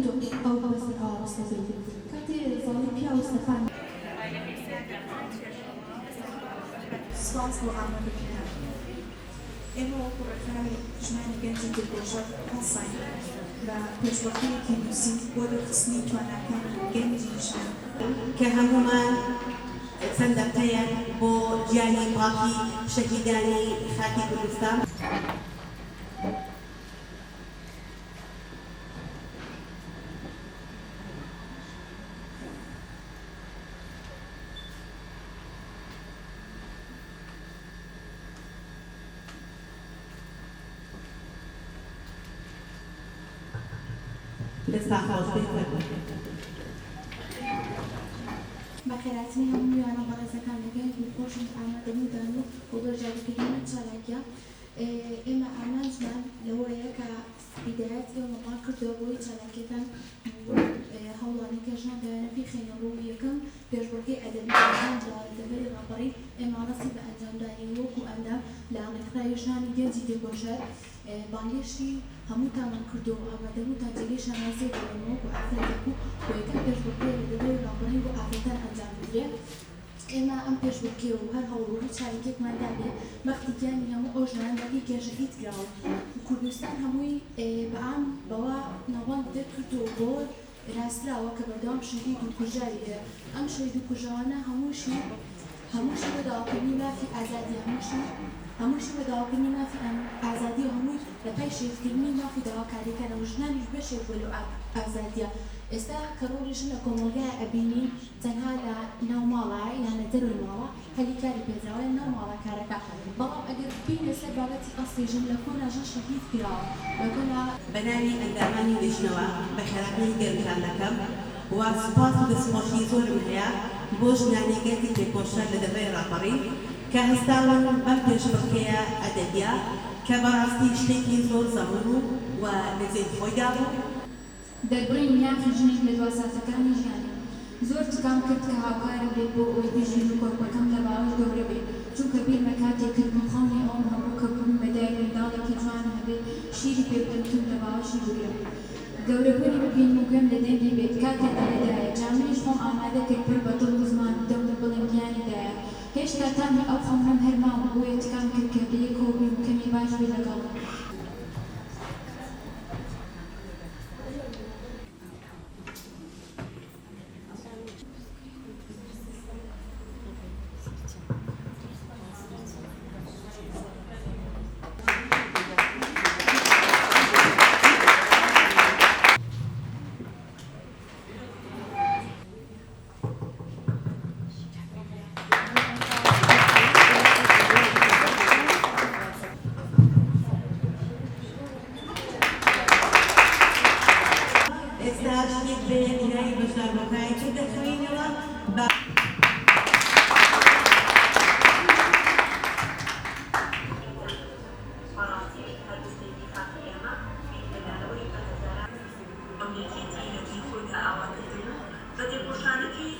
تو ئەو بەس ئاڕاستەکەی کاتێ زاڵی پیا و سەفان سپاس بۆ ئامادەکردن. ئێمە وەکو ڕێکخراوی ژمانی گەنجی دڵگۆڕژەر هەڵساین بە پێشبڕکێیەکی نووسین بۆ دەرخستنی تواناکانی گەنجی ژن کە هەمومان چەند دەقەیەک بۆ گیانی پاکی شەهیدانی خاکی کوردستان بەخێراتنی هەموویانە بەڕێزەکان لەگەڵ خۆشم ئامادەبوودان و بۆ بەرجاریکردنی چالاکیە ئێمە ئامانجمان لەوەیە کە هیدایەتی ئێمەمان کردەوە بۆی چالاکیەکان هەوڵانی کە ژنان دەیانە بیخێنە بۆ یەکەم پێشبڕکێی ئەدەبیەکان لەبەری ڕاپەڕی ئێمانەسی بە ئەنجامدانی وەکو ئەندام لە ڕێکخراوی ژنانی گەنجی دێگۆژەر بانگێشتی هەمووتانمان کردەوە ئامادەبووتان جێگەی شانازی دەڵێنەوە وەکو ئافرەتێک و بۆ یەکەم پێشبڕکێ لە دەبەری ڕاپەڕی بۆ ئافرەتان ئەنجام بدرێت ئێمە ئەم پێشبڕکێ و هەر هەوڵوڕی چالاکیەکماندا بێ مەختیگیانی هەموو ئەو ژنانەی گێژەهیت کراوە کوردستان هەمووی بەعام بەوە ناوبانگ دەرکردەوە بۆ راستراوە کە بەردەوام شەهید و کوژاری ئەم شەهید و کوژاوانە هەمووشی بە داواکردنی مافی ئازادی هەمووشی بە داواکردنی مافی ئازادی و هەمووی لە پای شێفکردنی مافی داواکاریەکانەوە ژنانیش بەشێک بۆ لەو ئازادیە ئێستا کە ڕۆڵی ژن لە کۆمەلگای ئەبینین تەنها لە ناو ماڵە یان لە دەروی ماڵە هەلی کاری پێدراوە لە ناو ماڵە کارەکە بەڵام ئەگەر بینە سەر بابەتی ئەسڵی ژن لە کۆنا ژن شەهید کراوە لەکۆنا بەناوی ئەندامانی وێژنەوە بەخێراتنی گەرمتان دەکەم و سوپاس و دەستخۆشی زۆرم هەیە بۆ ژنانی گەنجی دێگۆژەر لە دەبەری ڕاپەڕی کە هەستاون بەم پێشبڕکێیە ئەدەبیە کە بەڕاستی شتێکی زۆر زەمن و لەجێی خۆیدا بوو دەربڕی میافی ژنێک لە دواساتەکانی ژیانی زۆر تکام کرد کە هاوکارە بێت بۆ ئەوی بژین و کۆرپەکەم لە باوەش گەورە بێت چونکە بیرمە کاتێک کرد مخۆنی ئەوم هەموو کە بووم بەدای منداڵێکی جوان هەبێت شیری پێ بدەم لە باوەشی بگرە گەورەبوونی ببین و گوێم لە دەنگی بێت کاتێک لەدایە جامنیش خۆم ئامادە کرد پڕ بە دڵ و زمان دەم لە بڵێم گیانیدایە هێشتا تامی ئەو خەمەم هەرمام بۆیە تکام کرد کە بەیەکەوە بین و کەمی باش بێ لەگەڵ ئێستا شتێک بێ بینایی بەشداربووەکانی چ دەخوێنەوە